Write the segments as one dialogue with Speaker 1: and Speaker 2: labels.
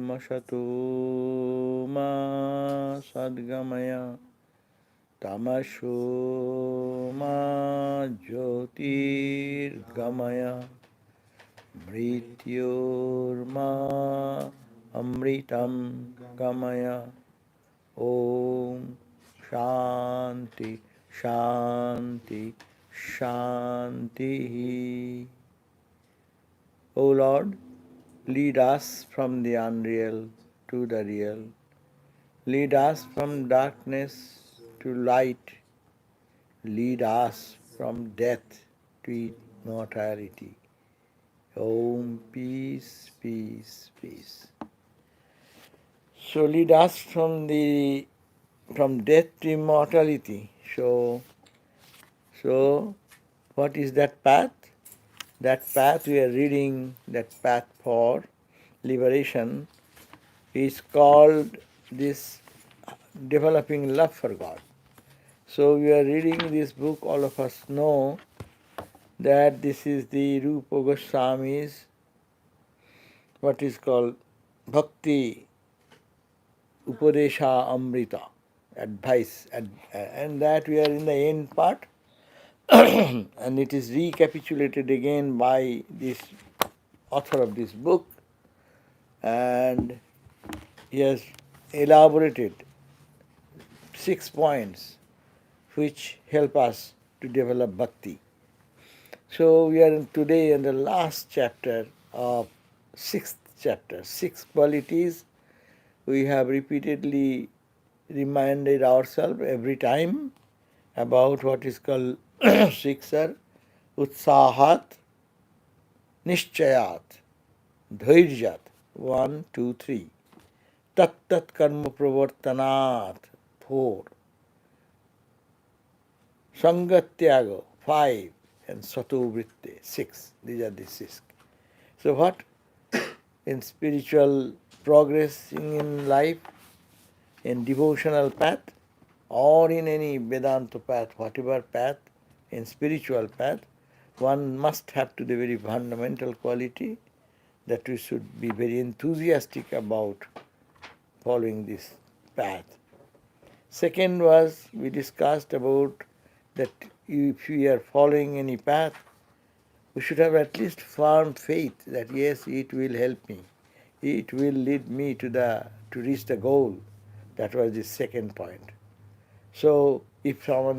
Speaker 1: Masato ma sadgamaya tamasho ma jyotirgamaya mrityorma amritam gamaya. Om Shanti Shanti Shanti. O Lord, lead us from the unreal to the real. Lead us from darkness to light. Lead us from death to immortality. Om, peace, peace, peace. So lead us from death to immortality. So what is that path? That path we are reading, that path for liberation is called this developing love for God. So we are reading this book, all of us know that this is the Rupa Goswami's, what is called Bhakti Upadeshamrita, advice, and that we are in the end part, and it is recapitulated again by this author of this book, and he has elaborated 6 points which help us to develop bhakti. So we are today in the last chapter of 6th chapter, 6 qualities we have repeatedly reminded ourselves every time about what is called Shiksar, Utsahat, Nishchayat, Dhairjat, 1, 2, 3. Tat tat karma pravartanat, 4. Sangatyaga, 5. And Sato Vritte, 6. These are the 6. So what? In spiritual progressing in life, in devotional path, or in any Vedanta path, whatever path, in spiritual path, one must have to the very fundamental quality that we should be very enthusiastic about following this path. Second was, we discussed about that if we are following any path, we should have at least firm faith that yes, it will help me. It will lead me to reach the goal. That was the second point. So if someone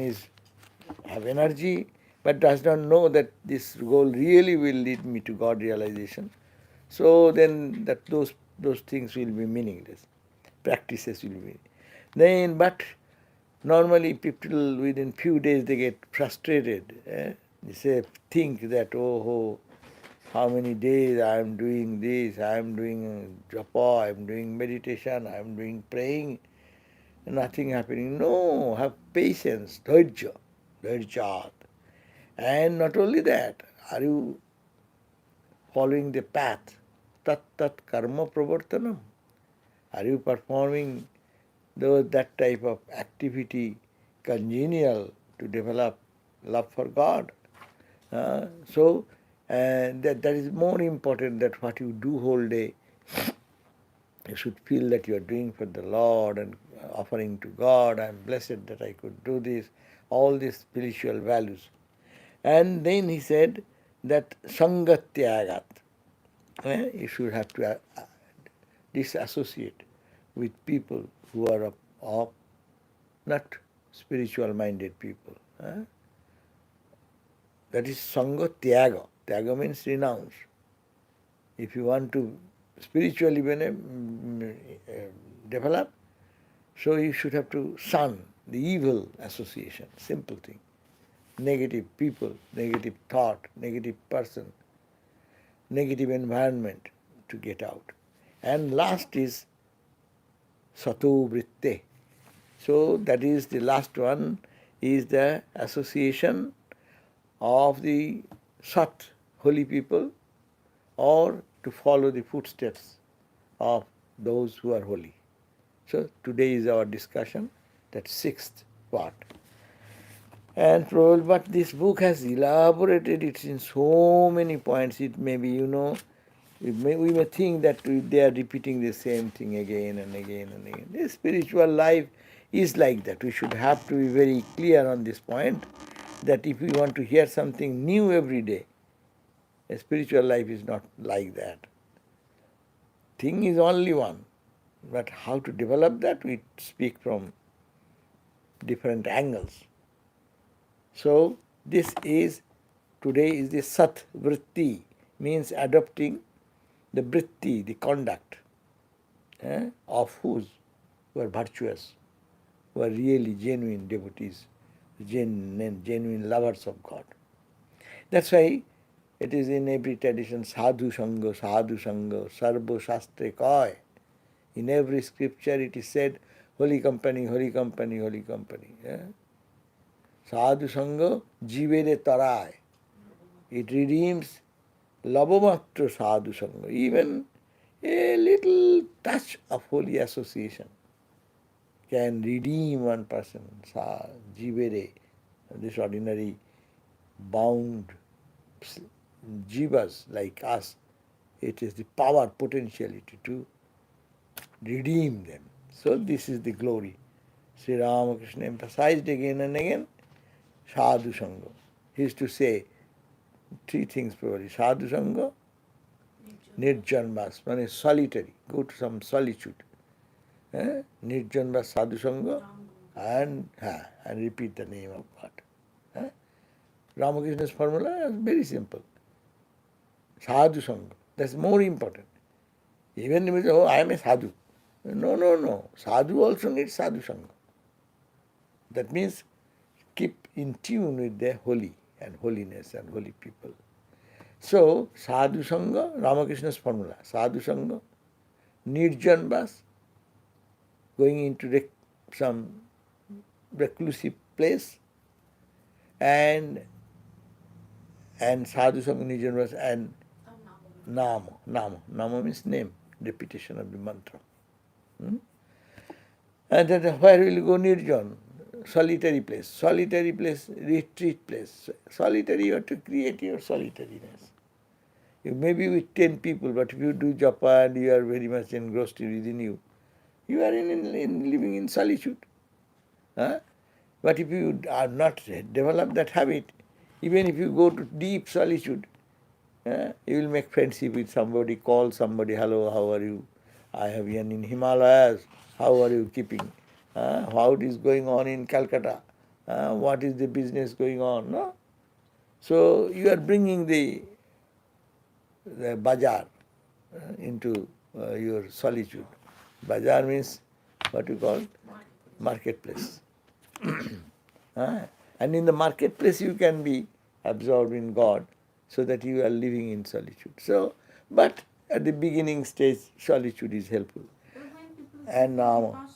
Speaker 1: have energy but does not know that this goal really will lead me to God realization, so then those things will be meaningless. Practices will be. But normally people within few days they get frustrated. They say, think that, how many days I am doing this, I am doing japa, I am doing meditation, I am doing praying, nothing happening. No, have patience, dhairjat. And not only that, are you following the path? Tat tat karma pravartanam. Are you performing that type of activity congenial to develop love for God? That is more important than what you do whole day. You should feel that you are doing for the Lord and offering to God. I am blessed that I could do this. All these spiritual values. And then he said that sangatyagat. You should have to disassociate with people who are of not spiritual minded people. That is sanga tyaga. Tyaga means renounce. If you want to spiritually develop, so you should have to shun the evil association, simple thing. Negative people, negative thought, negative person, negative environment to get out. And last is sato vritte. So that is the last one, is the association of the Sat, holy people, or to follow the footsteps of those who are holy. So today is our discussion, that 6th part. And but this book has elaborated it in so many points. It may be, We may think that they are repeating the same thing again and again and again. The spiritual life is like that. We should have to be very clear on this point, that if we want to hear something new every day, a spiritual life is not like that. Thing is only one, but how to develop that, we speak from different angles. So this is, today is the Sat Vritti, means adopting the Vritti, the conduct of who are virtuous, who are really genuine devotees, genuine lovers of God. That's why it is in every tradition, sadhu sangha, sarva shastre koi. In every scripture it is said, holy company, holy company, holy company. Sadhu sangha jivere tarai. It redeems labamatra sadhu sangha. Even a little touch of holy association can redeem one person. Jivere, this ordinary bound jivas like us, it is the power, potentiality to redeem them. So this is the glory. Sri Ramakrishna emphasized again and again, sadhu sangha. He used to say three things probably. Sadhu sangha, nirjanvas, means solitary, go to some solitude. Nirjanvas sadhu sangha, and repeat the name of God. Ramakrishna's formula is very simple. Sadhu sangha, that's more important. Even if you say, oh, I am a sadhu. No. Sadhu also needs sadhu sangha. That means keep in tune with the holy and holiness and holy people. So, sadhu sangha, Ramakrishna's formula, sadhu sangha, nirjanvas, going into some reclusive place, and sadhu sangha, nirjanvas, and nama means name, repetition of the mantra. And then where will you go? Nirjan, solitary place, retreat place. Solitary, you have to create your solitariness. You may be with 10 people, but if you do japa and you are very much engrossed within you, you are living in solitude. But if you are not develop that habit, even if you go to deep solitude, you will make friendship with somebody, call somebody, hello, how are you? I have been in Himalayas, how are you keeping? How it is going on in Calcutta? What is the business going on? No? So you are bringing the bazaar into your solitude. Bazaar means what you call marketplace. And in the marketplace you can be absorbed in God, so that you are living in solitude. So, but at the beginning stage, solitude is helpful. And now,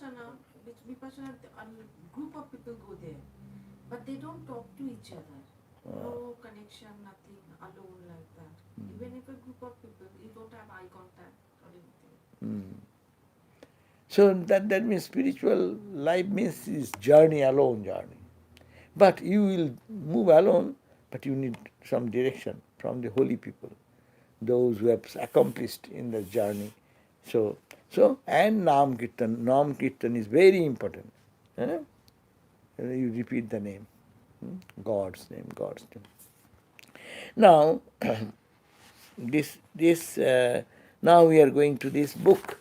Speaker 2: Vipassana, a group of people go there, but they don't talk to each other. No connection, nothing, alone like that. Even if a group of people, you don't have eye contact or anything.
Speaker 1: So that means spiritual life means this journey, alone journey. But you will move alone, but you need some direction from the holy people, those who have accomplished in the journey. So and Nam Kirtan. Nam Kirtan is very important. You repeat the name, God's name, God's name. Now, now we are going to this book.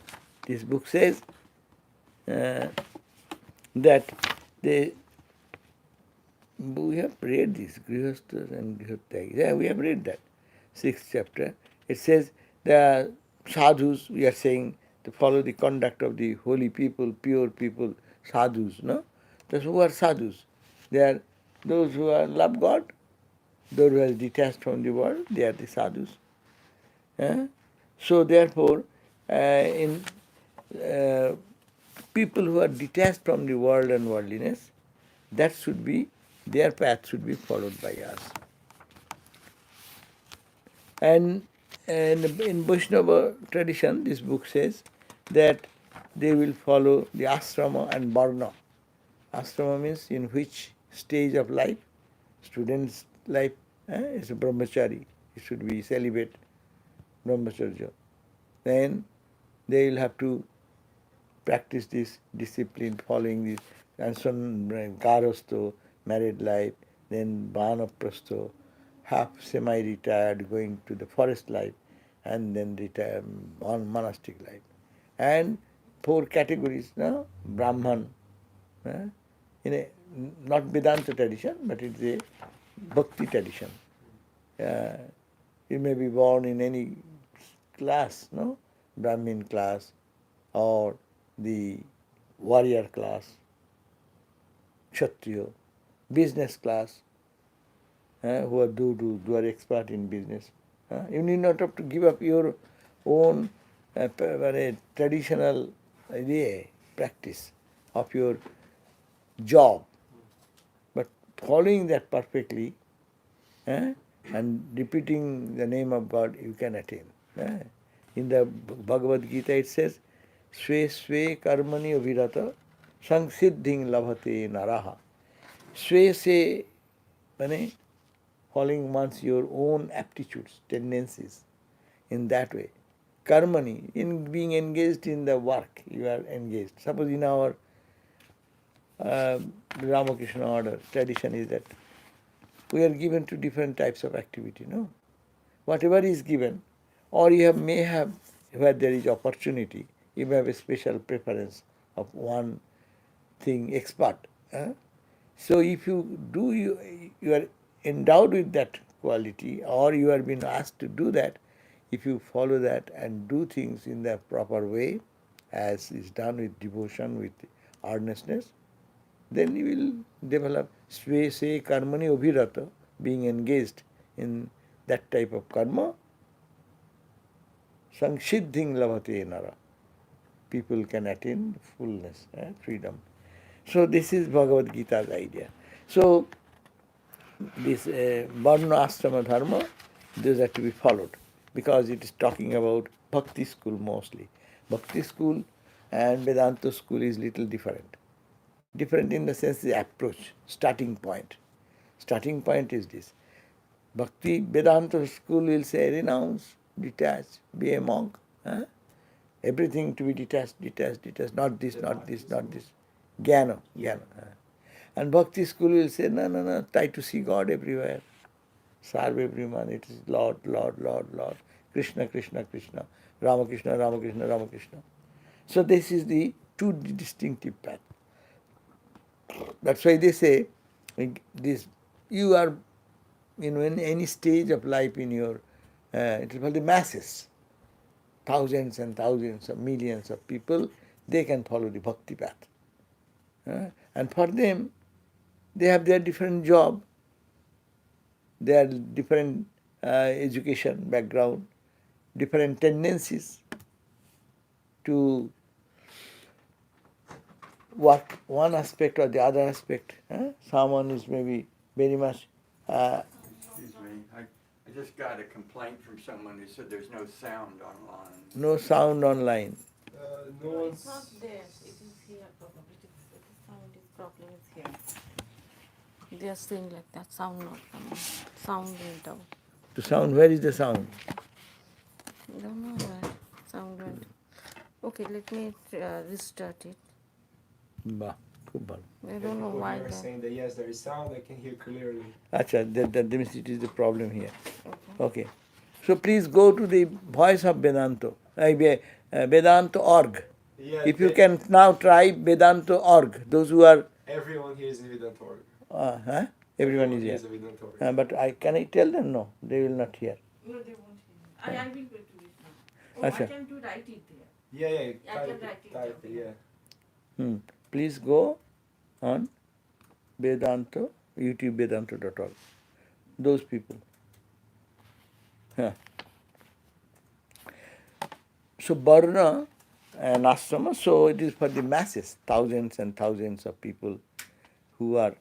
Speaker 1: This book says that we have read this, Grihasthas and Grihotyagi. Yeah, we have read that, 6th chapter. It says the sadhus, we are saying, to follow the conduct of the holy people, pure people, sadhus, no? Those who are sadhus, they are those who are love God, those who are detached from the world, they are the sadhus. So therefore, in people who are detached from the world and worldliness, that should be, their path should be followed by us. And in Vaishnava tradition, this book says that they will follow the ashrama and varna. Ashrama means in which stage of life, student's life is a brahmachari, it should be celibate, brahmacharya. then they will have to practice this discipline, following this, and so Garasto, married life, then Vanaprasto, half semi-retired, going to the forest life, and then retire on monastic life. And four categories now, Brahman, in a not Vedanta tradition, but it's a bhakti tradition. Uh, you may be born in any class, no? Brahmin class or the warrior class, Kshatriya, business class, who are expert in business. You need not have to give up your own traditional idea, practice of your job, but following that perfectly and repeating the name of God, you can attain. In the Bhagavad Gita it says, Sve Sve Karmani Abhirata Sangsiddhing Labhate Naraha. Sve Se, meaning following one's your own aptitudes, tendencies, in that way. Karmani, in being engaged in the work, you are engaged. Suppose in our Ramakrishna order, tradition is that we are given to different types of activity, no? Whatever is given, or you may have, where there is opportunity, you may have a special preference of one thing, expert. So if you do, you are endowed with that quality, or you are being asked to do that, if you follow that and do things in the proper way, as is done with devotion, with earnestness, then you will develop sve se karmani abhirata, being engaged in that type of karma, sangshiddhing lavate nara. People can attain fullness, freedom. So this is Bhagavad Gita's idea. So this Varna Ashrama Dharma, those are to be followed, because it is talking about Bhakti school mostly. Bhakti school and Vedanta school is little different. Different in the sense the approach, starting point. Starting point is this. Bhakti Vedanta school will say renounce, detach, be a monk. Everything to be detached, detached, detached, not this, not this, not this. Jnana, jnana. And Bhakti school will say, no, no, no, try to see God everywhere. Serve everyone, it is Lord, Lord, Lord, Lord. Krishna, Krishna, Krishna. Rama Krishna, Rama Krishna, Rama Krishna. So this is the two distinctive paths. That's why they say, this, you are in any stage of life in your, it is called the masses. Thousands and thousands of millions of people, they can follow the bhakti path. And for them, they have their different job, their different education background, different tendencies to work one aspect or the other aspect. Someone is maybe very much...
Speaker 3: Excuse me, I just got a complaint from someone who said there's no sound online.
Speaker 1: no sound online.
Speaker 2: No, it's not there. It is here probably. The sound is problem is here. They are saying like that, sound not coming. Sound went out.
Speaker 1: The sound, where is the sound?
Speaker 2: I don't know where sound went. Okay, let me restart it.
Speaker 1: Bah, खूब भालो.
Speaker 2: I don't know why
Speaker 4: Here
Speaker 2: that.
Speaker 4: saying that yes, there is sound. I can hear clearly.
Speaker 1: Acha, that means it is the problem here.
Speaker 2: Okay.
Speaker 1: Okay. So please go to the Voice of Vedanta, Vedanta.org.
Speaker 4: Yeah,
Speaker 1: If you can now try Vedanta.org, those who are...
Speaker 4: Everyone here is in Vedanta.org.
Speaker 1: Everyone is here.
Speaker 4: in Vedanta.org.
Speaker 1: But can I tell them? No, they will not hear.
Speaker 2: No, they won't hear. I will go to it now. Oh,
Speaker 1: Acha.
Speaker 2: I can do write it there.
Speaker 4: Yeah,
Speaker 2: I can write it
Speaker 4: type
Speaker 2: down.
Speaker 4: it, yeah.
Speaker 1: Please go on Vedanta, YouTube Vedanta.org. Those people. So Varna and Ashrama, so it is for the masses, thousands and thousands of people who are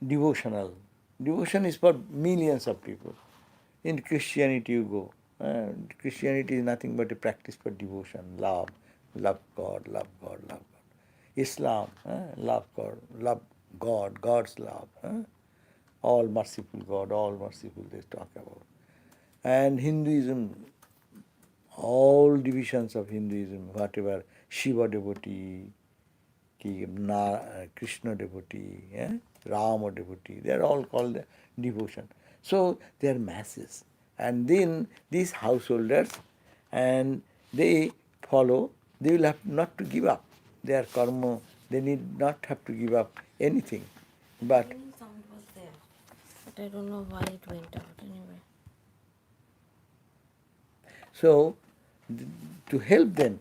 Speaker 1: devotional. Devotion is for millions of people. In Christianity you go. Christianity is nothing but a practice for devotion, love. Love God, love God, love God. Islam, love God, God's love. all merciful God, all merciful they talk about. And Hinduism, all divisions of Hinduism, whatever, Shiva devotee, Krishna devotee, Rama devotee, they are all called devotion. So they are masses. And then these householders, and they follow, they will have not to give up their karma, they need not have to give up anything. But
Speaker 2: Any sound was there, but I don't know why it went out anyway.
Speaker 1: so to help them,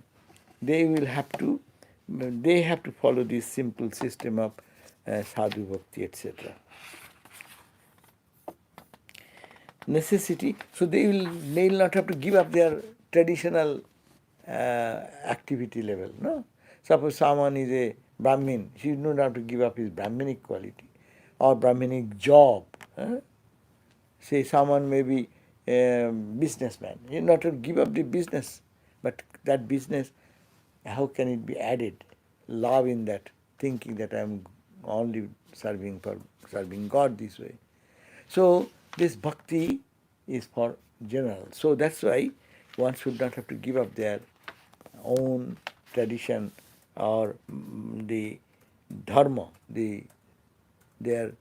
Speaker 1: they will have to, they have to follow this simple system of sadhu bhakti, etc. Necessity, so they will not have to give up their traditional activity level. No, suppose someone is a Brahmin, he does not have to give up his Brahminic quality or Brahminic job. Say someone may be a businessman, he not to give up the business, but that business, how can it be added? Love in that, thinking that I am only serving God this way. So this bhakti is for general. So that's why one should not have to give up their own tradition or the dharma, their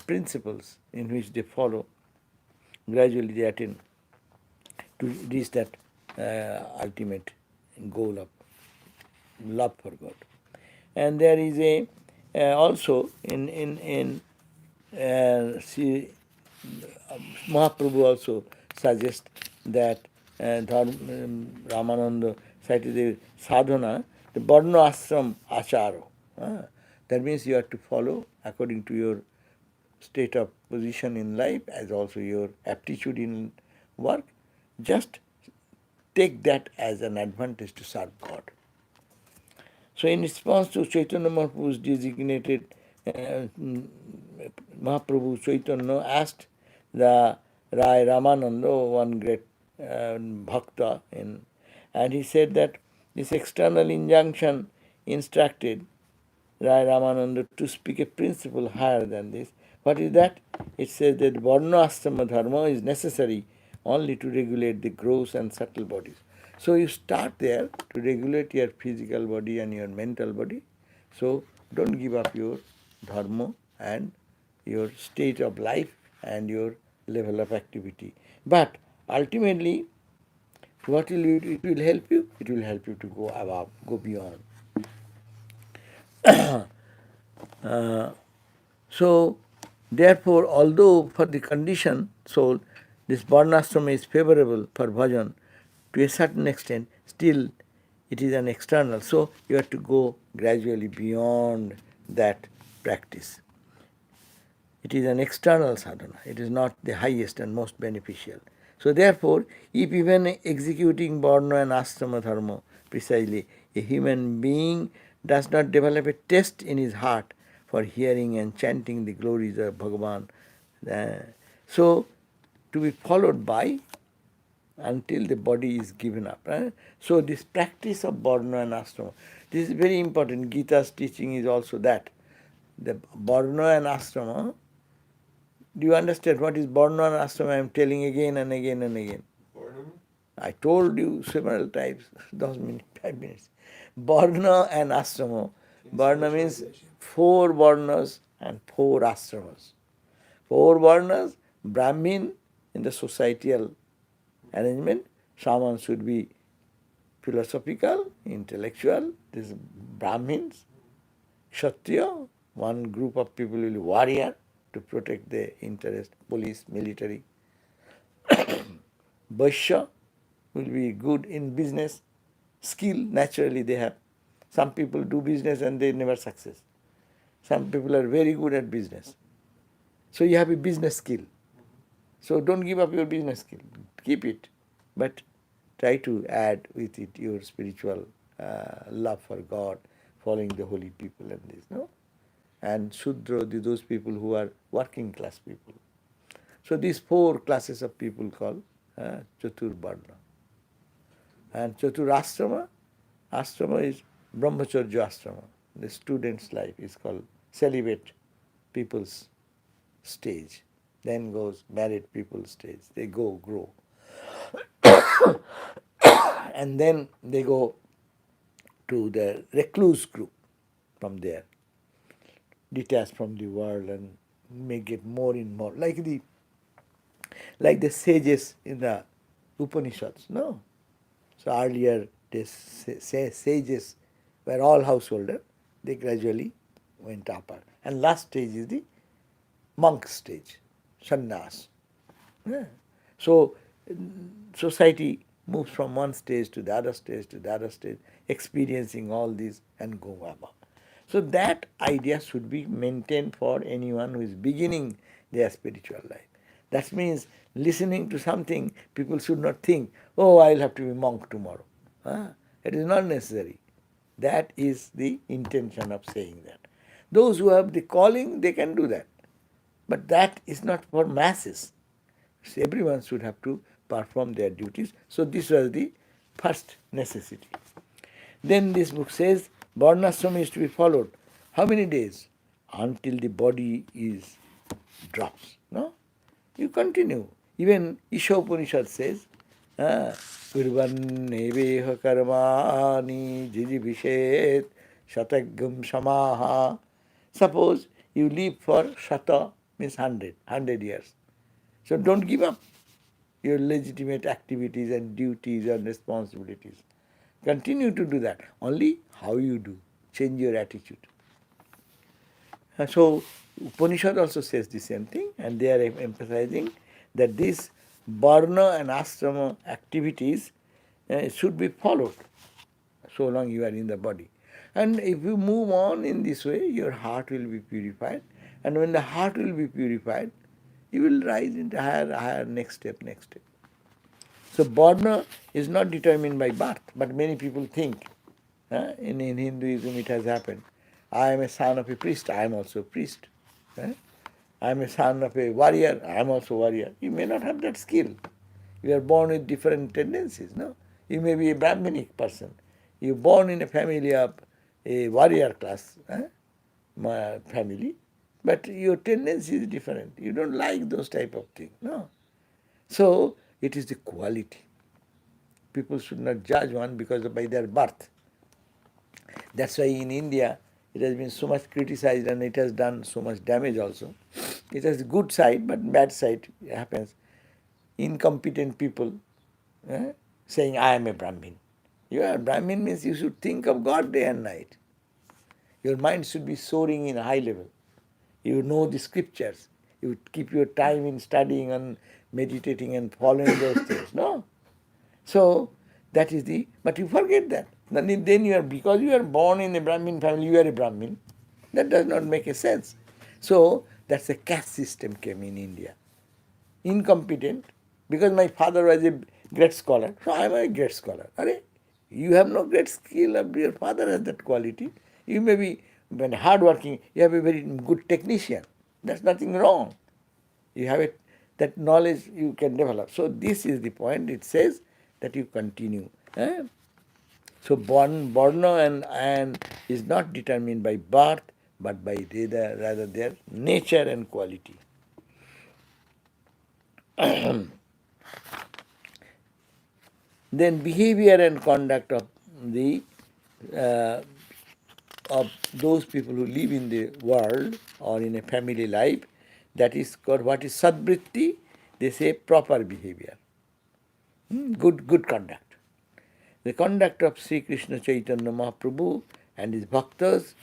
Speaker 1: principles in which they follow. Gradually they attain to reach that ultimate goal of love for God. And there is a also in Mahaprabhu also suggests that Ramananda cited the sadhana, the varna ashram acharo. That means you have to follow according to your state of position in life as also your aptitude in work. Just take that as an advantage to serve God. So in response to Chaitanya Mahaprabhu's designated, Mahaprabhu Chaitanya asked the Rai Ramananda, one great bhakta, and he said that this external injunction instructed Rai Ramananda to speak a principle higher than this. What is that? It says that varna ashrama dharma is necessary only to regulate the gross and subtle bodies. So you start there to regulate your physical body and your mental body. So don't give up your dharma and your state of life and your level of activity. But ultimately, what will it will help you? It will help you to go above, go beyond. So, therefore, although for the conditioned soul, this varnashrama is favorable for bhajan to a certain extent, still it is an external. So, you have to go gradually beyond that practice. It is an external sadhana. It is not the highest and most beneficial. So, therefore, if even executing varna and ashrama dharma precisely, a human being does not develop a taste in his heart for hearing and chanting the glories of Bhagavan, so to be followed by until the body is given up. So this practice of varna and ashrama, this is very important. Gita's teaching is also that. The varna and ashrama, do you understand what is varna and ashrama? I am telling again and again and again.
Speaker 4: Varna?
Speaker 1: I told you several times, 5 minutes. Varna and ashrama. Varna means 4 varnas and 4 ashramas. 4 varnas, Brahmin in the societal arrangement, someone should be philosophical, intellectual, this is Brahmins. Kshatriya, one group of people will be warrior to protect the interest, police, military. Vaishya will be good in business, skill naturally they have. Some people do business and they never success. Some people are very good at business. So you have a business skill. So don't give up your business skill, keep it, but try to add with it your spiritual love for God, following the holy people and this, no? And Shudra, those people who are working class people. So these 4 classes of people called Chatur Varna. And Chatur Ashrama, Ashrama is Brahmacharya Ashrama. The student's life is called celibate people's stage. Then goes married people stage. They grow. And then they go to the recluse group from there, detached from the world and may get more and more like the sages in the Upanishads. No. So earlier the sages were all householder. They gradually went upper. And last stage is the monk stage, sannyas. Yeah. So society moves from one stage to the other stage to the other stage, experiencing all this and go above. So that idea should be maintained for anyone who is beginning their spiritual life. That means listening to something, people should not think, oh, I'll have to be monk tomorrow. It is not necessary. That is the intention of saying that. Those who have the calling, they can do that. But that is not for masses. So everyone should have to perform their duties. So this was the first necessity. Then this book says, Varnashrama is to be followed. How many days? Until the body is drops. No? You continue. Even Isha Upanishad says, Kurvanneveha karmani jijibhishet shatagam samaha. Suppose you live for shata, means 100 years. So don't give up your legitimate activities and duties and responsibilities. Continue to do that. Only how you do. Change your attitude. So Upanishad also says the same thing, and they are emphasizing that these varna and ashrama activities should be followed so long you are in the body. And if you move on in this way, your heart will be purified. And when the heart will be purified, you will rise into higher, next step. So varna is not determined by birth, but many people think, in Hinduism it has happened. I am a son of a priest, I am also a priest. I am a son of a warrior, I am also a warrior. You may not have that skill. You are born with different tendencies, no? You may be a Brahminic person. You are born in a family of a warrior class family, but your tendency is different. You don't like those type of things, no? So it is the quality. People should not judge one because of by their birth. That's why in India it has been so much criticized and it has done so much damage also. It has good side, but bad side happens. Incompetent people saying, I am a Brahmin. You are a Brahmin means you should think of God day and night. Your mind should be soaring in a high level. You know the scriptures. You keep your time in studying and meditating and following those things. No? So that is but you forget that. Then you are, because you are born in a Brahmin family, you are a Brahmin. That does not make a sense. So that's a caste system came in India. Incompetent, because my father was a great scholar, so I am a great scholar. You have no great skill, your father has that quality. You may be when hardworking, you have a very good technician. That's nothing wrong. You have that knowledge you can develop. So this is the point. It says that you continue. So Varna and is not determined by birth, but by rather their nature and quality. Then behavior and conduct of the of those people who live in the world or in a family life, that is called, what is sadvritti? They say proper behavior. Good conduct. The conduct of Sri Krishna Chaitanya Mahaprabhu and his bhaktas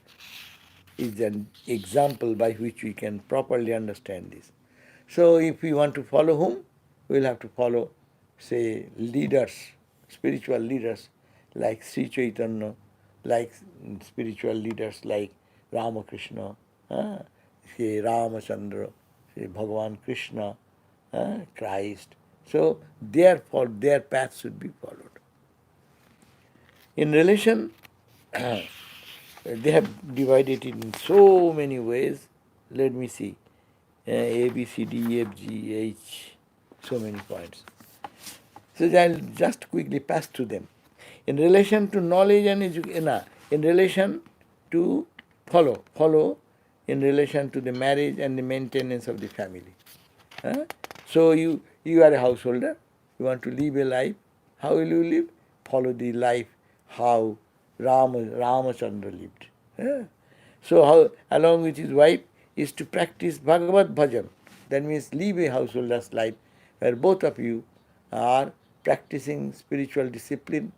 Speaker 1: is an example by which we can properly understand this. So if we want to follow whom, we will have to follow, say, leaders, spiritual leaders like Sri Chaitanya, like spiritual leaders like Ramakrishna, Sri Ramachandra, Sri Bhagavan Krishna, Christ. So their path should be followed. In relation, they have divided it in so many ways. Let me see. A, B, C, D, F, G, H, so many points. So I'll just quickly pass through them. In relation to knowledge and education, in relation to follow in relation to the marriage and the maintenance of the family. Huh? So you are a householder, you want to live a life. How will you live? Follow the life how Ramachandra lived. Huh? So how, along with his wife, is to practice Bhagavad Bhajan. That means live a householder's life where both of you are practicing spiritual discipline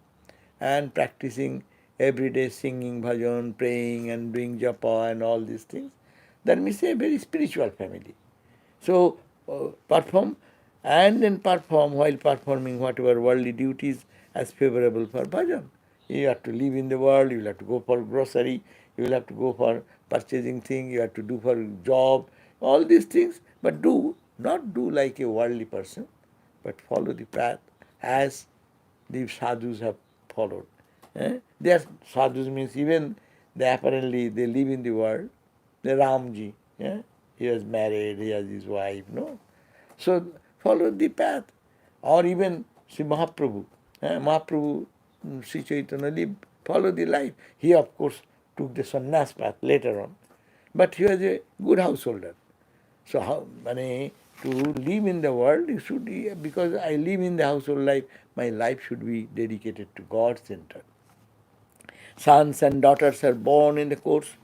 Speaker 1: and practicing everyday singing bhajan, praying and doing japa and all these things. That means a very spiritual family. So perform, and then perform while performing whatever worldly duties as favorable for bhajan. You have to live in the world, you will have to go for grocery, you will have to go for purchasing things, you have to do for job, all these things, but not do like a worldly person, but follow the path as the sadhus have followed. They are sadhus means even they apparently they live in the world. The Ramji, he was married, he has his wife, no? So follow the path. Or even Sri Mahaprabhu. Mahaprabhu, Sri Chaitanya lived, follow the life. He of course took the sannyas path later on. But he was a good householder. So how, to live in the world, you should, because I live in the household life, my life should be dedicated to God-centered. Sons and daughters are born in the course,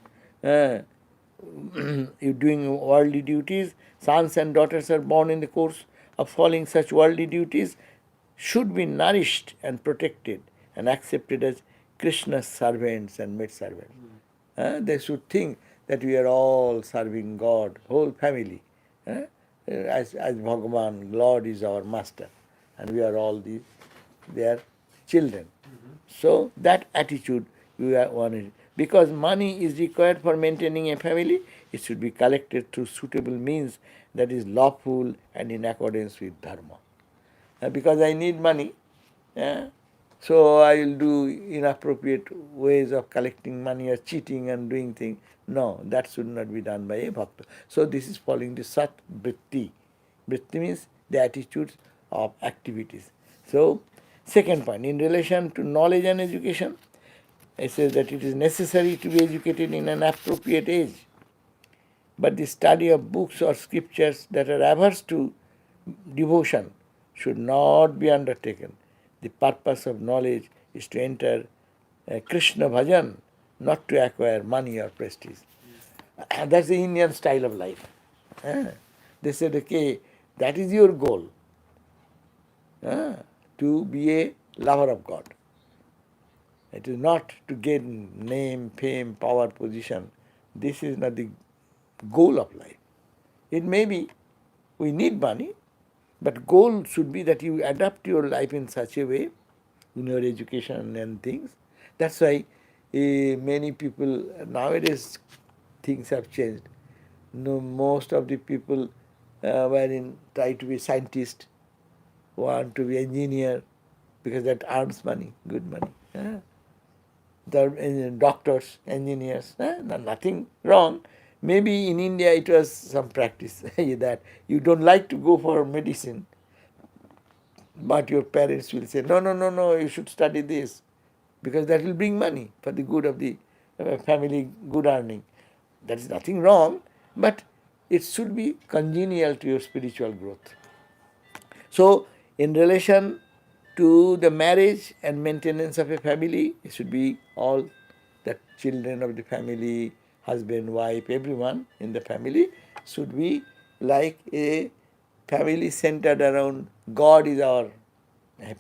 Speaker 1: you doing worldly duties. Sons and daughters are born in the course of following such worldly duties, should be nourished and protected and accepted as Krishna's servants and maidservants. They should think that we are all serving God, whole family. As Bhagavan, Lord is our master, and we are all their children. So that attitude we are wanted. Because money is required for maintaining a family, it should be collected through suitable means that is lawful and in accordance with dharma. Because I need money, so I will do inappropriate ways of collecting money or cheating and doing things. No, that should not be done by a bhakta. So this is following the sat vritti. Vritti means the attitudes of activities. So, second point, in relation to knowledge and education, it says that it is necessary to be educated in an appropriate age. But the study of books or scriptures that are averse to devotion should not be undertaken. The purpose of knowledge is to enter Krishna bhajan, not to acquire money or prestige. That's the Indian style of life. They said, okay, that is your goal, to be a lover of God. It is not to gain name, fame, power, position. This is not the goal of life. It may be we need money, but goal should be that you adapt your life in such a way, in your education and things. That's why many people, nowadays things have changed. No, most of the people try to be scientist, want to be engineer, because that earns money, good money. The doctors, engineers, nothing wrong. Maybe in India it was some practice that you don't like to go for medicine, but your parents will say, no, no, no, no, you should study this, because that will bring money for the good of the family, good earning. There is nothing wrong, but it should be congenial to your spiritual growth. So, in relation to the marriage and maintenance of a family, it should be all the children of the family, husband, wife, everyone in the family should be like a family centered around God is our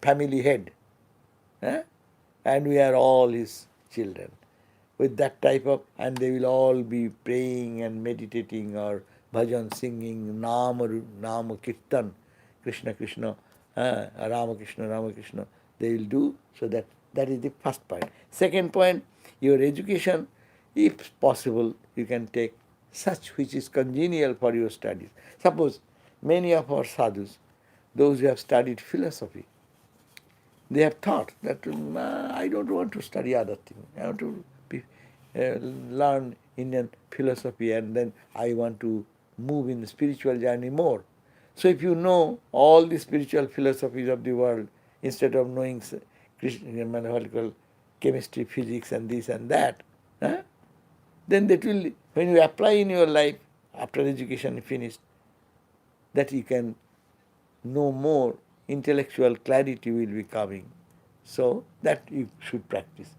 Speaker 1: family head. And we are all his children. With that type of, and they will all be praying and meditating or bhajan singing, Nama Kirtan, Krishna Krishna, Rama Krishna, Rama Krishna, they will do. So that is the first point. Second point, your education, if possible, you can take such which is congenial for your studies. Suppose many of our sadhus, those who have studied philosophy, they have thought that I don't want to study other things. I want to learn Indian philosophy, and then I want to move in the spiritual journey more. So if you know all the spiritual philosophies of the world, instead of knowing chemical chemistry, physics and this and that, then that will, when you apply in your life, after education finished, that you can know more, intellectual clarity will be coming. So that you should practice.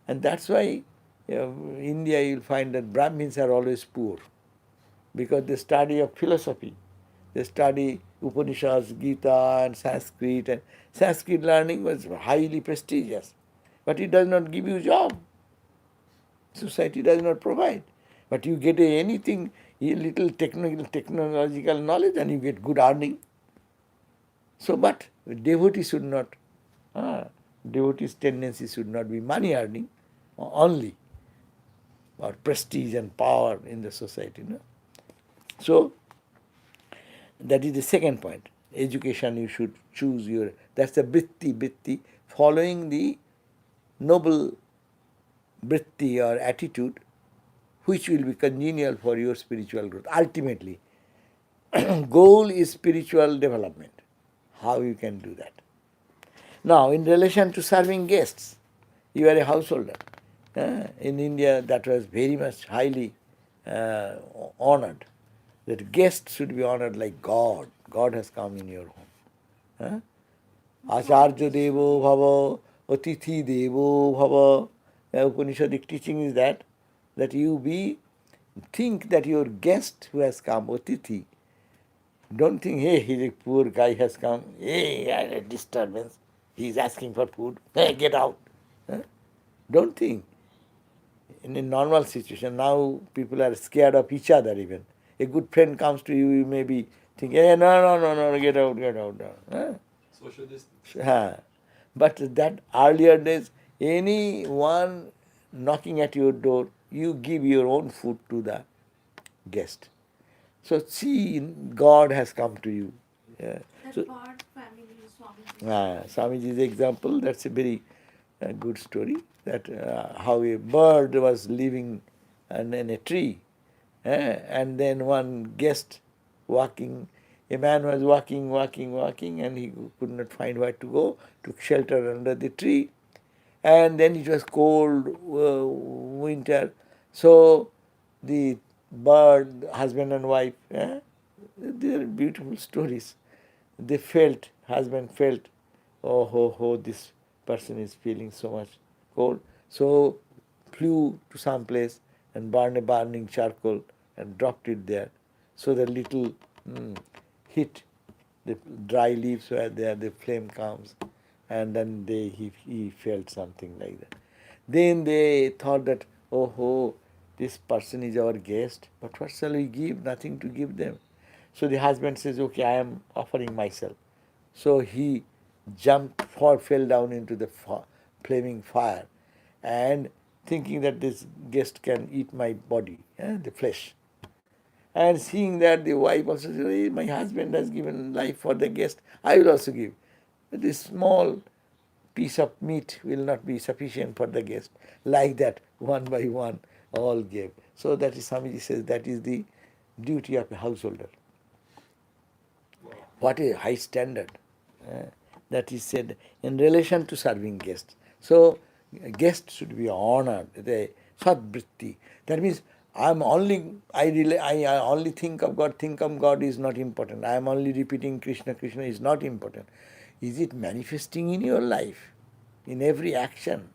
Speaker 1: And that's why India, you'll find that Brahmins are always poor, because they study of philosophy. They study Upanishads, Gita and Sanskrit learning was highly prestigious. But it does not give you job. Society does not provide. But you get anything, a little technological knowledge, and you get good earning. So, but devotee should not, devotee's tendency should not be money earning only, or prestige and power in the society. No? So, that is the second point. Education, you should choose your, that's the vritti, following the noble vritti or attitude which will be congenial for your spiritual growth. Ultimately, goal is spiritual development. How you can do that? Now, in relation to serving guests, you are a householder. In India, that was very much highly honored. That guests should be honored like God. God has come in your home. Acharya Devo Bhava, Atithi Devo Bhava. Upanishadic teaching is that you think that your guest who has come, Atithi, don't think, hey, he's a poor guy has come, hey, I had a disturbance, he's asking for food, hey, get out. Don't think. In a normal situation, now people are scared of each other even. A good friend comes to you, you may be thinking, hey, no, get out.
Speaker 4: Social distance.
Speaker 1: But that earlier days, anyone knocking at your door, you give your own food to the guest. So see, God has come to you.
Speaker 2: That
Speaker 1: So,
Speaker 2: bird family, Swamiji.
Speaker 1: Swamiji's example, that's a very good story, that how a bird was living in a tree, and then one guest walking, a man was walking, and he could not find where to go, took shelter under the tree, and then it was cold winter, so the bird, husband and wife, they are beautiful stories. They felt, husband felt, this person is feeling so much cold. So flew to some place and burned a burning charcoal and dropped it there. So the little heat, the dry leaves were there, the flame comes, and then he felt something like that. Then they thought that, this person is our guest, but what shall we give? Nothing to give them. So the husband says, okay, I am offering myself. So he fell down into the flaming fire, and thinking that this guest can eat my body, the flesh. And seeing that, the wife also says, hey, my husband has given life for the guest, I will also give. But this small piece of meat will not be sufficient for the guest. Like that, one by one, all gave. So that is, Swamiji says, that is the duty of a householder. What a high standard that is said in relation to serving guests. So guests should be honored, the sadvritti. That means I only think of God is not important. I am only repeating Krishna is not important. Is it manifesting in your life, in every action?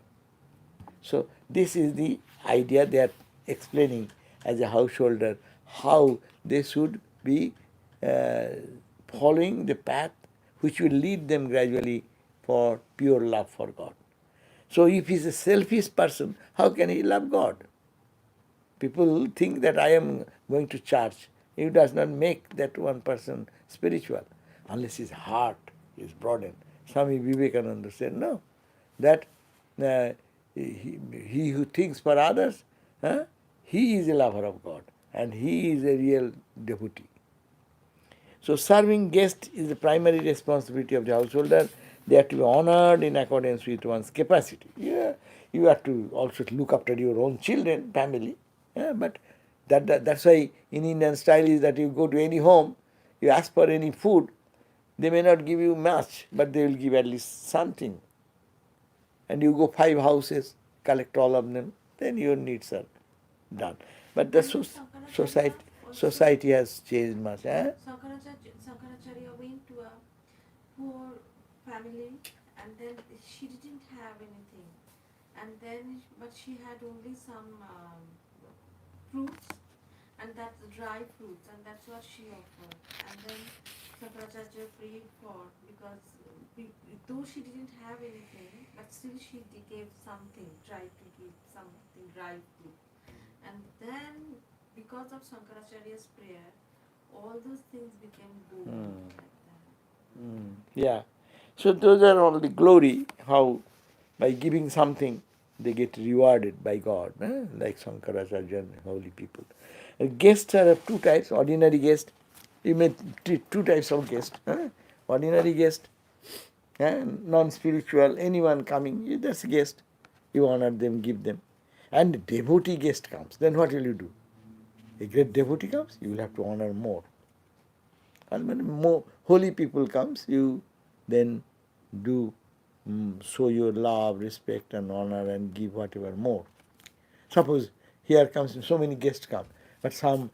Speaker 1: So this is the idea they are explaining as a householder, how they should be following the path which will lead them gradually for pure love for God. So if he is a selfish person, how can he love God? People think that I am going to church. It does not make that one person spiritual, unless his heart is broadened. Swami Vivekananda said, no, that he who thinks for others, he is a lover of God, and he is a real devotee. So serving guests is the primary responsibility of the householder. They have to be honored in accordance with one's capacity. Yeah, you have to also look after your own children, family. Yeah, but that's why in Indian style is that you go to any home, you ask for any food, they may not give you much, but they will give at least something. And you go 5 houses, collect all of them, then your needs are done. But the society society has changed much.
Speaker 2: Shankaracharya went to a poor family, and then she didn't have anything, and then but she had only some fruits, and that's dry fruits, and that's what she offered. And then Shankaracharya prayed for, because though she didn't have anything, but still she gave something, tried to give something, dry fruit. And then because of Shankaracharya's prayer, all those things became good. Like that.
Speaker 1: Yeah. So those are all the glory, how by giving something they get rewarded by God, like Shankaracharya and holy people. Guests are of two types, ordinary guest. You may treat two types of guest. Ordinary guest, non-spiritual, anyone coming, that's a guest. You honor them, give them. And devotee guest comes, then what will you do? A great devotee comes, you will have to honor more. And when more holy people comes, you then do show your love, respect and honor and give whatever more. Suppose here comes, so many guests come, but some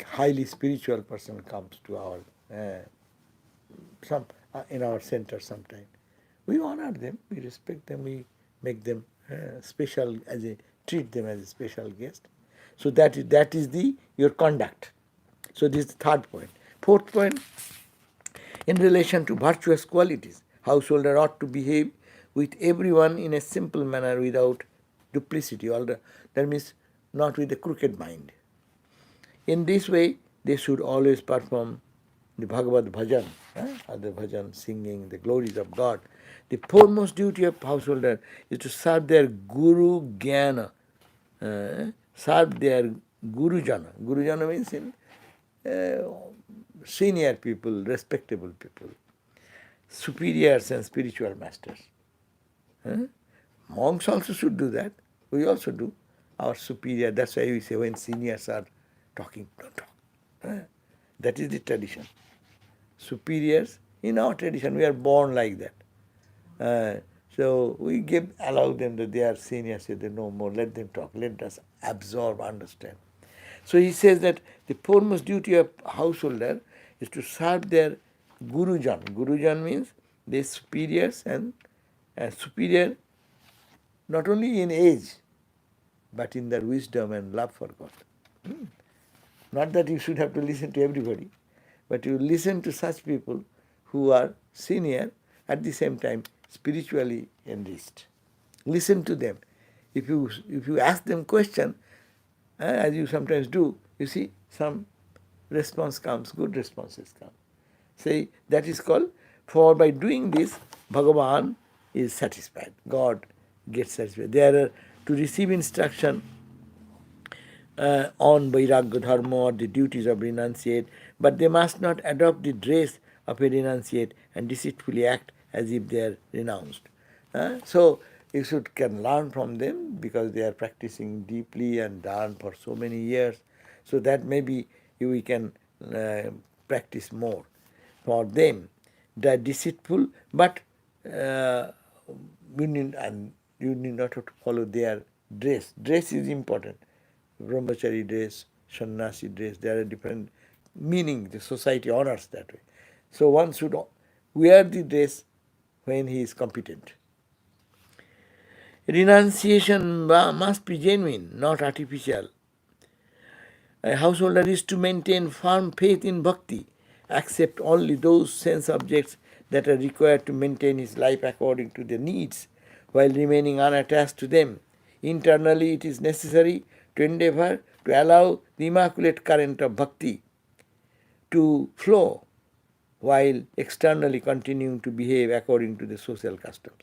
Speaker 1: highly spiritual person comes to our in our center sometime. We honor them, we respect them, we make them special, treat them as a special guest. So that is your conduct. So this is the third point. Fourth point, in relation to virtuous qualities, householder ought to behave with everyone in a simple manner without duplicity, that means not with a crooked mind. In this way, they should always perform the Bhagavad Bhajan, the bhajan, singing the glories of God. The foremost duty of householder is to serve their Guru Jnana, serve their Guru Jana. Guru Jana means in senior people, respectable people, superiors and spiritual masters. Monks also should do that. We also do. Our superior, that's why we say when seniors are talking, don't talk. That is the tradition. Superiors, in our tradition, we are born like that. So we allow them that they are seniors, say they know more, let them talk, let us absorb, understand. So he says that the foremost duty of householder is to serve their Gurujan. Gurujan means the superiors and superior not only in age, but in their wisdom and love for God. Not that you should have to listen to everybody, but you listen to such people who are senior, at the same time spiritually enriched. Listen to them. If you ask them question, as you sometimes do, you see some response comes, good responses come. Say that is called, for by doing this, Bhagavan is satisfied. God gets satisfied. There are to receive instruction on Vairagya Dharma or the duties of renunciate, but they must not adopt the dress of a renunciate and deceitfully act as if they are renounced. So you can learn from them because they are practicing deeply and done for so many years. So that maybe we can practice more for them. They are deceitful, but you need not have to follow their dress. Dress is important. Brahmachari dress, sannyasi dress, there are different meaning. The society honors that way. So one should wear the dress when he is competent. Renunciation must be genuine, not artificial. A householder is to maintain firm faith in bhakti, accept only those sense objects that are required to maintain his life according to their needs, while remaining unattached to them. Internally, it is necessary to endeavor to allow the immaculate current of bhakti to flow, while externally continuing to behave according to the social customs.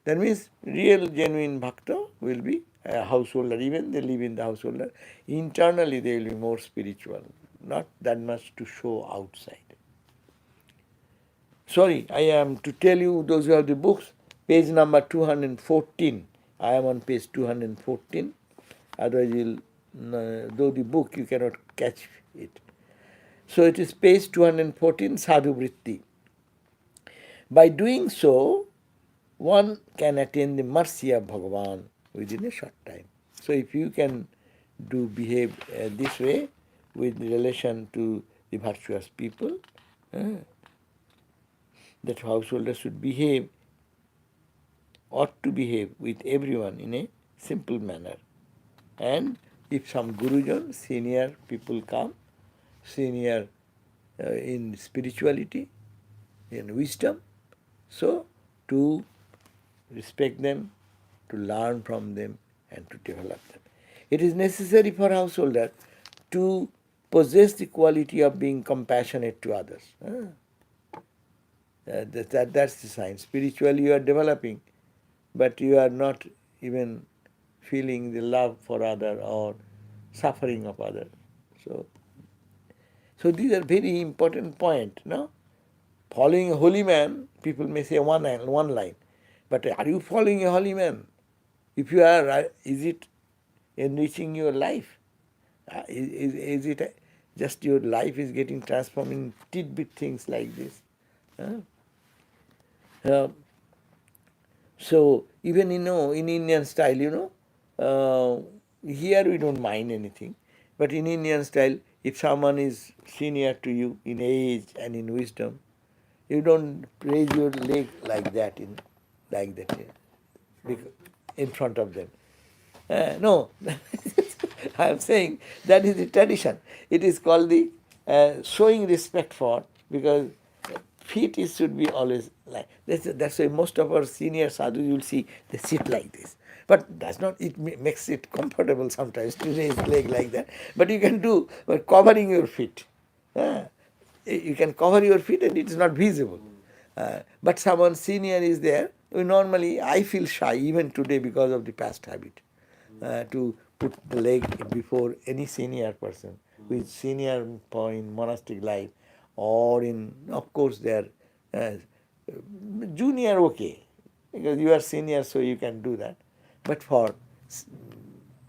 Speaker 1: That means real genuine bhakta will be a householder, even they live in the householder. Internally they will be more spiritual, not that much to show outside. Sorry, I am to tell you, those who have the books, page number 214. I am on page 214. Otherwise, though the book you cannot catch it. So it is page 214, Sadhu Vritti. By doing so, one can attain the mercy of Bhagavan within a short time. So if you can do behave this way with relation to the virtuous people. That householders should behave, ought to behave with everyone in a simple manner. And if some Gurujan, senior people come, senior in spirituality, in wisdom, so to respect them, to learn from them and to develop them. It is necessary for householder to possess the quality of being compassionate to others. That's the sign. Spiritually you are developing, but you are not even feeling the love for other or suffering of others. So these are very important points, no? Following a holy man, people may say one line. But are you following a holy man? If you are, is it enriching your life? Is it just your life is getting transformed in tidbit things like this? So even in Indian style, here we don't mind anything, but in Indian style, if someone is senior to you in age and in wisdom, you don't raise your leg like that in front of them. No, I am saying that is the tradition. It is called the showing respect for, because feet should be always like that's why most of our senior sadhus you will see they sit like this. But does not it makes it comfortable sometimes to raise leg like that. But you can do by covering your feet. You can cover your feet and it is not visible. But someone senior is there. Normally I feel shy even today because of the past habit to put the leg before any senior person who is senior in monastic life, or in, of course, they are junior, okay, because you are senior, so you can do that. But for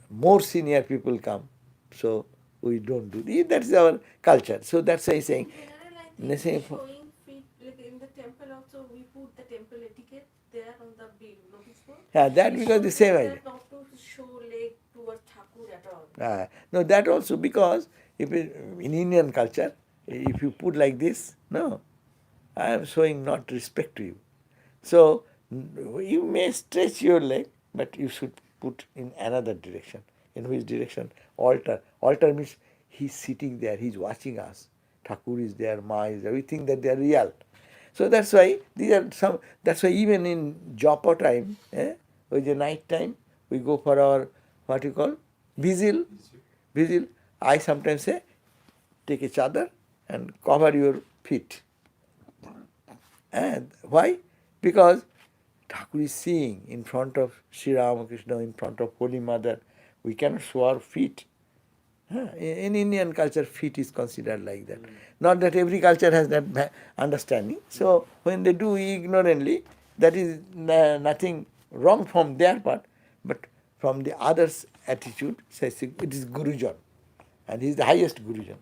Speaker 1: more senior people come, so we don't do this. That's our culture. So that's why I'm saying.
Speaker 2: In general, I think showing feet, like in the temple also, we put the temple etiquette there on the notice board.
Speaker 1: Yeah, that
Speaker 2: It
Speaker 1: because the
Speaker 2: shows
Speaker 1: same
Speaker 2: that
Speaker 1: idea.
Speaker 2: not to show leg towards Thakur at all.
Speaker 1: No, that also because if in Indian culture, if you put like this, no, I am showing not respect to you. So you may stretch your leg, but you should put in another direction. In which direction? Altar. Altar means he's sitting there, he's watching us. Thakur is there, Ma is there. We think that they are real. So that's why these are some. That's why even in Japa time, with the night time, we go for our what you call vigil. Vigil. I sometimes say, take a chadar and cover your feet. And why? Because Thakur is seeing in front of Sri Ramakrishna, in front of Holy Mother, we cannot show our feet. In Indian culture, feet is considered like that. Not that every culture has that understanding. So when they do ignorantly, that is nothing wrong from their part, but from the other's attitude, says it is Gurujan, and he is the highest Gurujan.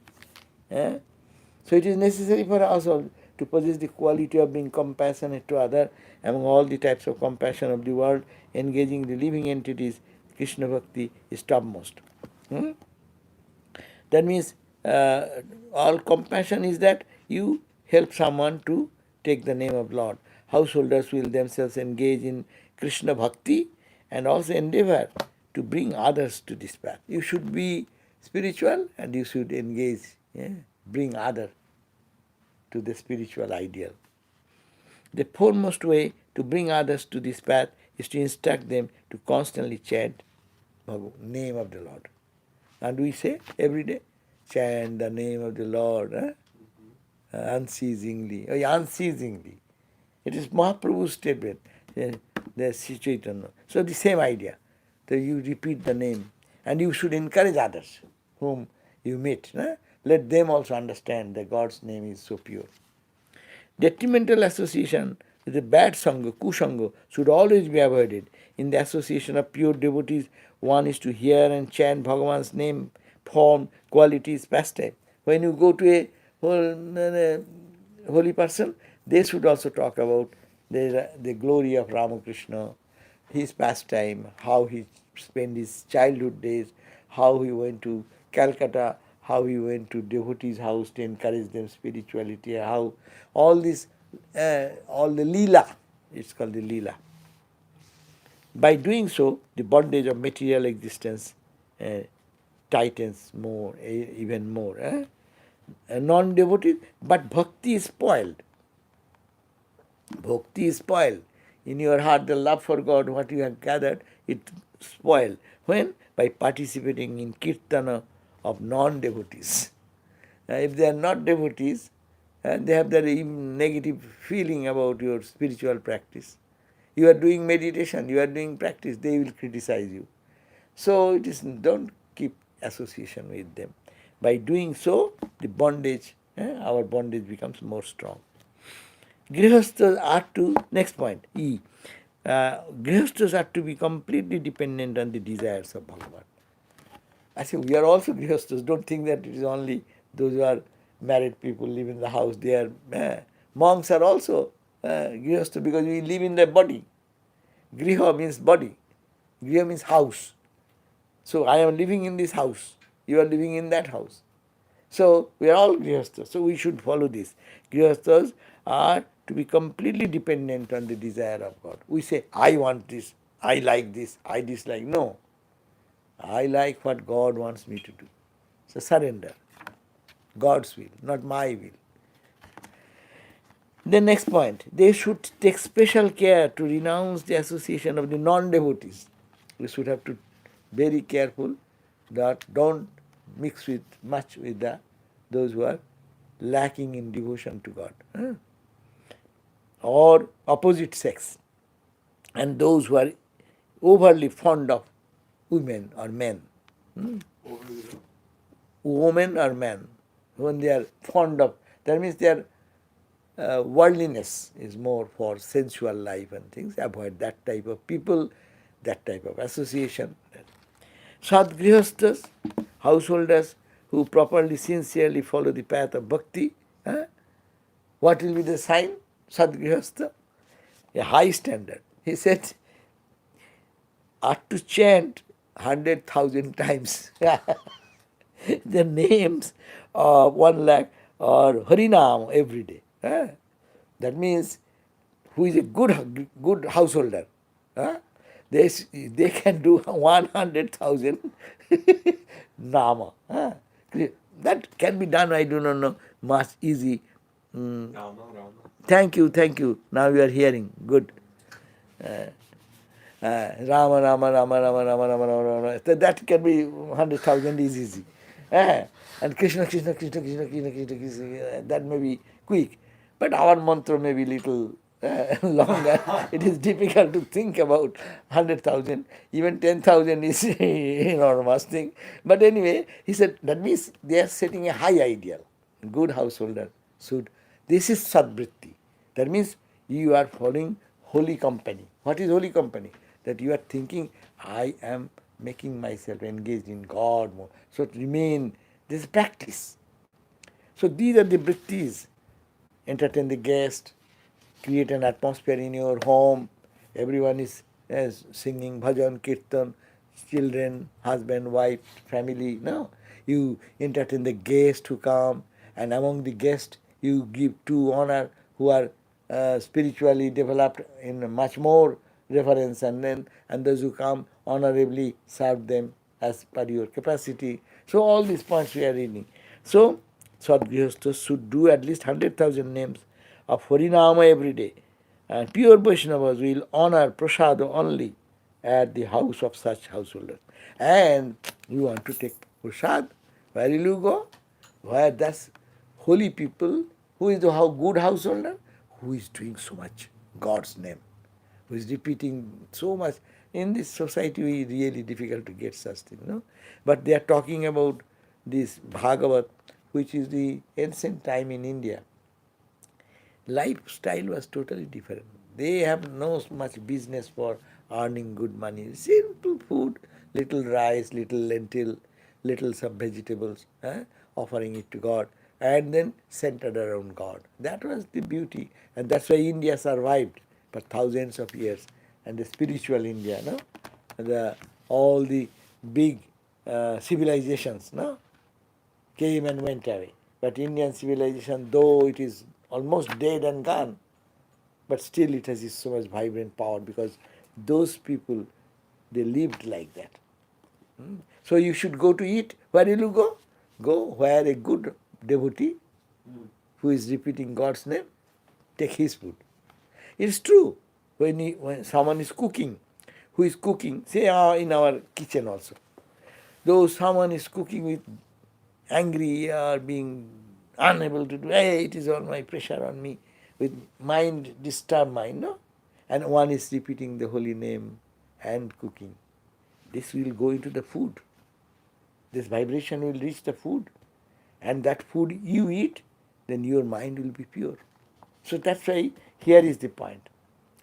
Speaker 1: So it is necessary for us all to possess the quality of being compassionate to others. Among all the types of compassion of the world, engaging the living entities, Krishna Bhakti is topmost. That means all compassion is that you help someone to take the name of Lord. Householders will themselves engage in Krishna Bhakti and also endeavor to bring others to this path. You should be spiritual and you should engage, bring others to the spiritual ideal. The foremost way to bring others to this path is to instruct them to constantly chant the name of the Lord. And we say every day, chant the name of the Lord unceasingly. Unceasingly. It is Mahaprabhu's statement, the Sri Chaitanya. So the same idea. So you repeat the name and you should encourage others whom you meet. Let them also understand that God's name is so pure. Detrimental association with the bad sangha, kusangha, should always be avoided. In the association of pure devotees, one is to hear and chant Bhagavan's name, form, qualities, pastime. When you go to a holy person, they should also talk about the glory of Ramakrishna, his pastime, how he spent his childhood days, how he went to Calcutta, how he went to devotees' house to encourage them spirituality, how all this, all the Leela, it's called the Leela. By doing so, the bondage of material existence tightens more, even more. A non-devotee, but bhakti is spoiled. Bhakti is spoiled. In your heart, the love for God, what you have gathered, it spoiled. When? By participating in kirtana of non-devotees. If they are not devotees, they have their negative feeling about your spiritual practice. You are doing meditation, you are doing practice, they will criticize you. So it is, don't keep association with them. By doing so, the bondage, our bondage becomes more strong. Grihasthas are to, next point, E. Grihasthas are to be completely dependent on the desires of Bhagavan. I say we are also grihasthas. Don't think that it is only those who are married people live in the house. They are monks are also grihasthas because we live in the body. Griha means body. Griha means house. So I am living in this house. You are living in that house. So we are all grihasthas. So we should follow this. Grihasthas are to be completely dependent on the desire of God. We say, I want this, I like this, I dislike. No. I like what God wants me to do. So surrender. God's will, not my will. The next point, they should take special care to renounce the association of the non-devotees. We should have to be very careful that don't mix with much with those who are lacking in devotion to God. Or opposite sex. And those who are overly fond of women or men. Women or men, when they are fond of, that means their worldliness is more for sensual life and things. Avoid that type of people, that type of association. Sadgrihasthas, householders who properly, sincerely follow the path of bhakti. What will be the sign? Sadgrihastha, a high standard. He said, are to chant 100,000 times the names of 1 lakh or Harinam every day. That means who is a good householder, they can do 100,000 Nama. That can be done, I do not know, much easy.
Speaker 4: Rama.
Speaker 1: Thank you. Now you are hearing. Good. Rama, Rama, Rama, Rama, Rama, Rama, Rama, Rama. That can be 100,000 is easy. And Krishna, Krishna, Krishna, Krishna, Krishna, Krishna, Krishna, that may be quick. But our mantra may be little longer. It is difficult to think about 100,000. Even 10,000 is enormous thing. But anyway, he said, that means they are setting a high ideal. Good householder should. This is sadvritti. That means you are following holy company. What is holy company? That you are thinking, I am making myself engaged in God more. So to remain, this is practice. So these are the vrittis. Entertain the guest, create an atmosphere in your home. Everyone is singing bhajan, kirtan, children, husband, wife, family. No, you entertain the guest who come, and among the guests you give to honor who are spiritually developed in much more reference, and those who come honorably serve them as per your capacity. So all these points we are reading. So Sadgrihasthas should do at least 100,000 names of Harinama every day. And pure Vaishnavas will honor prasada only at the house of such householders. And you want to take prasad, where will you go? Where that's holy people. Who is the good householder? Who is doing so much God's name, who is repeating so much. In this society, it's really difficult to get such things, no? But they are talking about this Bhagavat, which is the ancient time in India. Lifestyle was totally different. They have no much business for earning good money. Simple food, little rice, little lentil, little some vegetables, offering it to God, and then centered around God. That was the beauty, and that's why India survived for thousands of years. And the spiritual India, no? All the big civilizations, no? Came and went away. But Indian civilization, though it is almost dead and gone, but still it has so much vibrant power because those people, they lived like that. So you should go to eat. Where will you go? Go where a good devotee who is repeating God's name, take his food. It's true. When someone is cooking, who is cooking, say in our kitchen also, though someone is cooking with angry or being unable to do, hey, it is all my pressure on me, with mind, disturbed mind, no? And one is repeating the holy name and cooking. This will go into the food. This vibration will reach the food. And that food you eat, then your mind will be pure. So that's why here is the point.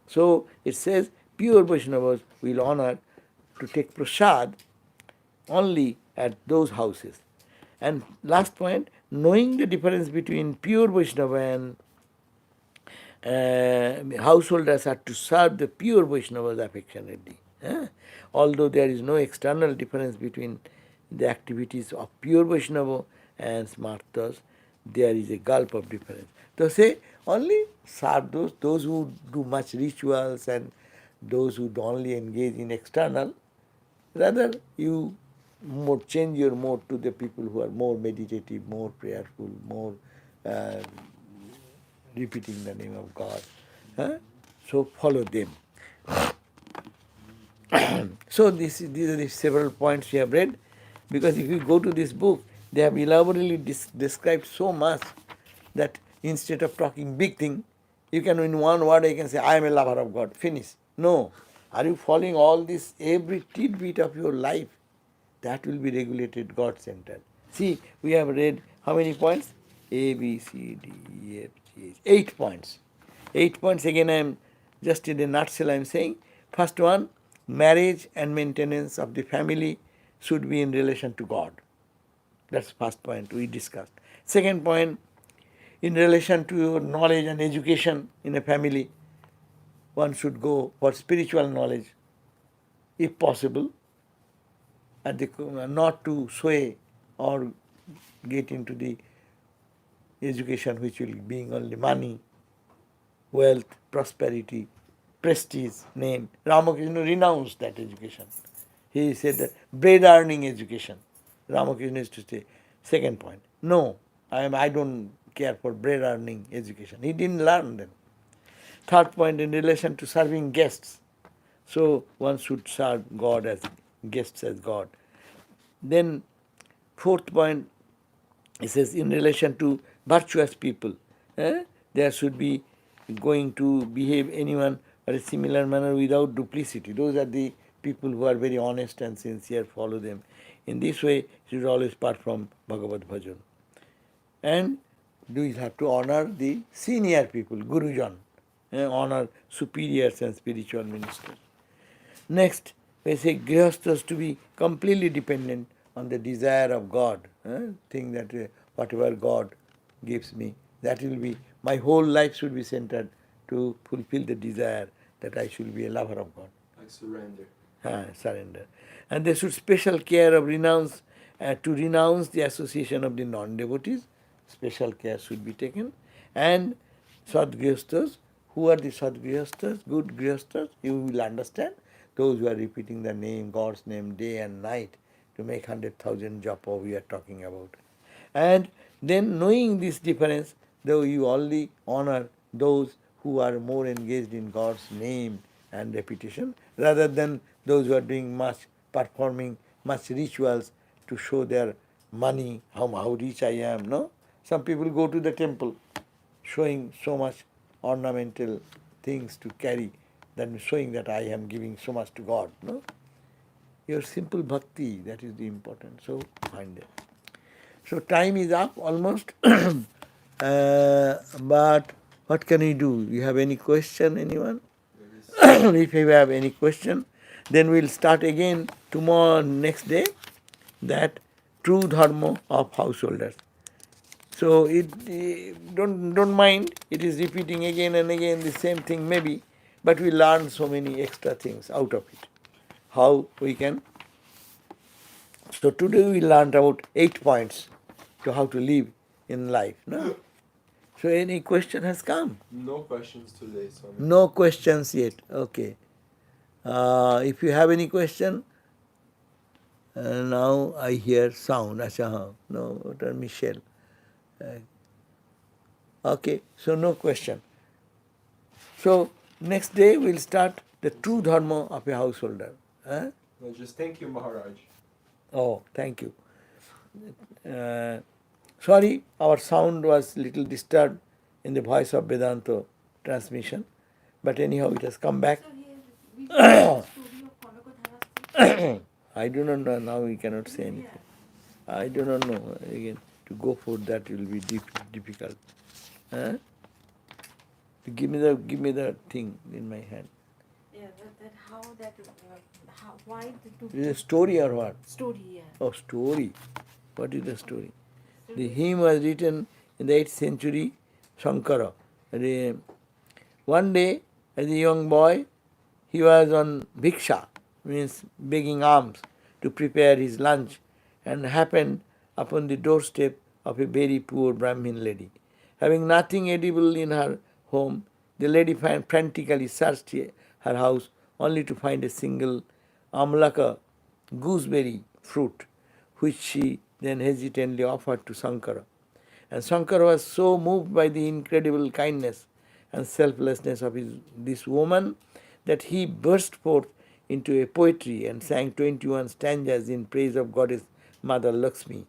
Speaker 1: So it says pure Vaishnavas will honor to take prasad only at those houses. And last point, knowing the difference between pure Vaishnava and householders are to serve the pure Vaishnavas affectionately. Although there is no external difference between the activities of pure Vaishnava and smartas, there is a gulf of difference. So say only serve those who do much rituals and those who only engage in external. Rather, you more change your mode to the people who are more meditative, more prayerful, more repeating the name of God. So follow them. So these are the several points we have read, because if you go to this book, they have elaborately described so much that instead of talking big thing, you can in one word I can say, I am a lover of God, finish. No. Are you following all this, every tidbit of your life? That will be regulated God-centered. See, we have read how many points? A, B, C, D, E, F, G, H. 8 points. 8 points again I am, just in a nutshell I am saying. First one, marriage and maintenance of the family should be in relation to God. That's the first point we discussed. Second point, in relation to your knowledge and education in a family, one should go for spiritual knowledge, if possible, not to sway or get into the education which will bring only money, wealth, prosperity, prestige, name. Ramakrishna renounced that education. He said that bread earning education. Ramakrishna used to say, second point, no, I don't care for bread earning education. He didn't learn them. Third point, in relation to serving guests. So one should serve God as guests as God. Then fourth point, it says in relation to virtuous people, there should be going to behave anyone or a similar manner without duplicity. Those are the people who are very honest and sincere, follow them. In this way, you should always perform Bhagavad Bhajan. And we have to honor the senior people, Gurujan, honor superiors and spiritual ministers. Next, we say grihasthas to be completely dependent on the desire of God. Think that whatever God gives me, that will be, my whole life should be centered to fulfill the desire that I should be a lover of God.
Speaker 4: Like surrender.
Speaker 1: Surrender. And they should special care of to renounce the association of the non-devotees. Special care should be taken. And sadgrihasthas, who are the sadgrihasthas? Good grihasthas, you will understand. Those who are repeating the name, God's name, day and night to make 100,000 japa we are talking about. And then knowing this difference, though you only honor those who are more engaged in God's name and repetition, rather than those who are doing performing much rituals to show their money, how rich I am, no? Some people go to the temple showing so much ornamental things to carry, than showing that I am giving so much to God, no? Your simple bhakti, that is the important. So find it. So time is up almost. But what can we do? You have any question, anyone? If you have any question, then we'll start again tomorrow, next day, that true dharma of householders. So don't mind, it is repeating again and again the same thing maybe, but we learn so many extra things out of it. How we can So today we learned about 8 points to how to live in life. No? So any question has come?
Speaker 4: No questions today, Swami.
Speaker 1: No questions yet. Okay. If you have any question, now I hear sound. Acha, no, what are Michelle? Okay, so no question. So next day we'll start the true dharma of a householder. Huh?
Speaker 4: No, just thank you, Maharaj.
Speaker 1: Oh, thank you. Uh, Sorry, our sound was little disturbed in the voice of Vedanta transmission, but anyhow it has come back.
Speaker 2: So here we found the story of Konakadhara.
Speaker 1: I do not know, now we cannot say anything. I do not know, again, to go for that will be difficult. Huh? Give me the thing in my hand.
Speaker 2: Yeah, why the two
Speaker 1: Is it a story or what?
Speaker 2: story, yeah.
Speaker 1: Oh, story. What is the story? The hymn was written in the 8th century, Shankara. One day, as a young boy, he was on bhiksha, means begging alms, to prepare his lunch, and happened upon the doorstep of a very poor Brahmin lady. Having nothing edible in her home, the lady frantically searched her house only to find a single amlaka, gooseberry fruit, which she then hesitantly offered to Sankara. And Shankara was so moved by the incredible kindness and selflessness of this woman that he burst forth into a poetry and sang 21 stanzas in praise of Goddess Mother Lakshmi.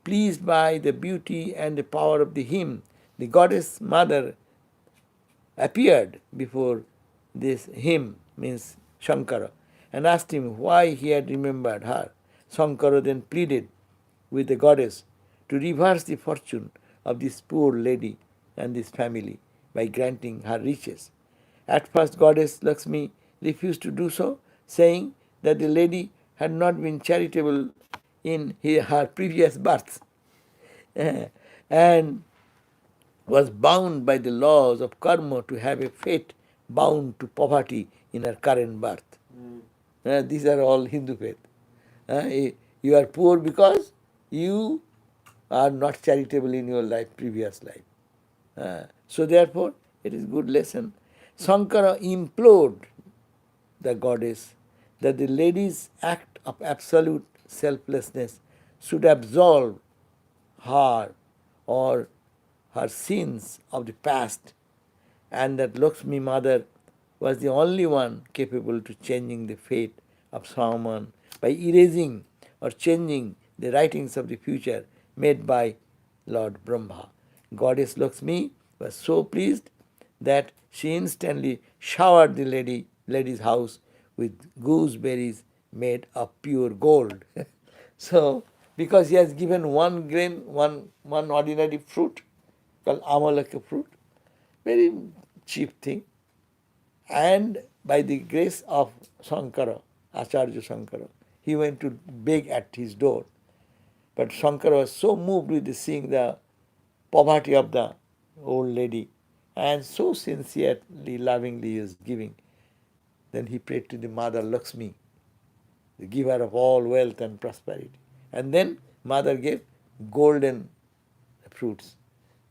Speaker 1: Pleased by the beauty and the power of the hymn, the Goddess Mother appeared before this hymn, means Shankara, and asked him why he had remembered her. Shankara then pleaded with the goddess to reverse the fortune of this poor lady and this family by granting her riches. At first, Goddess Lakshmi refused to do so, saying that the lady had not been charitable in her previous births and was bound by the laws of karma to have a fate bound to poverty in her current birth. These are all Hindu faith. You are poor because you are not charitable in your previous life. So therefore, it is good lesson. Sankara implored the goddess that the lady's act of absolute selflessness should absolve her or her sins of the past, and that Lakshmi Mother was the only one capable to changing the fate of someone by erasing or changing the writings of the future made by Lord Brahma. Goddess Lakshmi was so pleased that she instantly showered the lady's house with gooseberries made of pure gold. So, because he has given one grain, one ordinary fruit, called amalaka fruit, very cheap thing, and by the grace of Shankara, Acharya Shankara, he went to beg at his door. But Shankara was so moved with seeing the poverty of the old lady and so sincerely, lovingly he was giving. Then he prayed to the Mother Lakshmi, the giver of all wealth and prosperity. And then Mother gave golden fruits.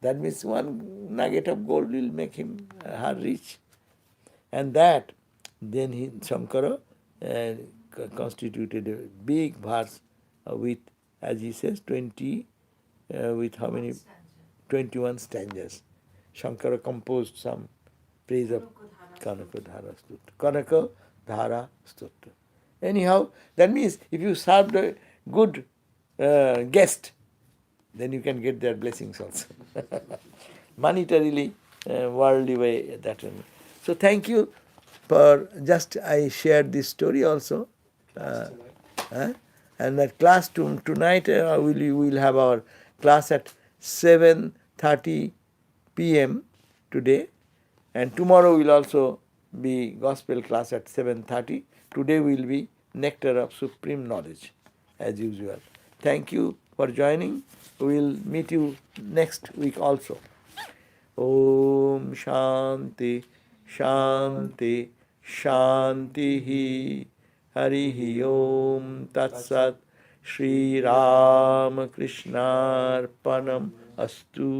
Speaker 1: That means one nugget of gold will make her rich. And that, then Shankara constituted a big verse with, as he says, with how many? 21 stanzas. Shankara composed some praise of Kanakadhara Stutra. Kanakadhara Stutra. Anyhow, that means if you served a good guest, then you can get their blessings also. Monetarily, worldly way, that one. So thank you for just I shared this story also. And that class tonight we will have our class at 7:30 p.m. today, and tomorrow will also be gospel class at 7:30. Today will be Nectar of Supreme Knowledge, as usual. Thank you for joining. We will meet you next week also. Om Shanti Shanti Shanti Harihi Om Tat Sat Shri Ram Krishnarpanam Astu.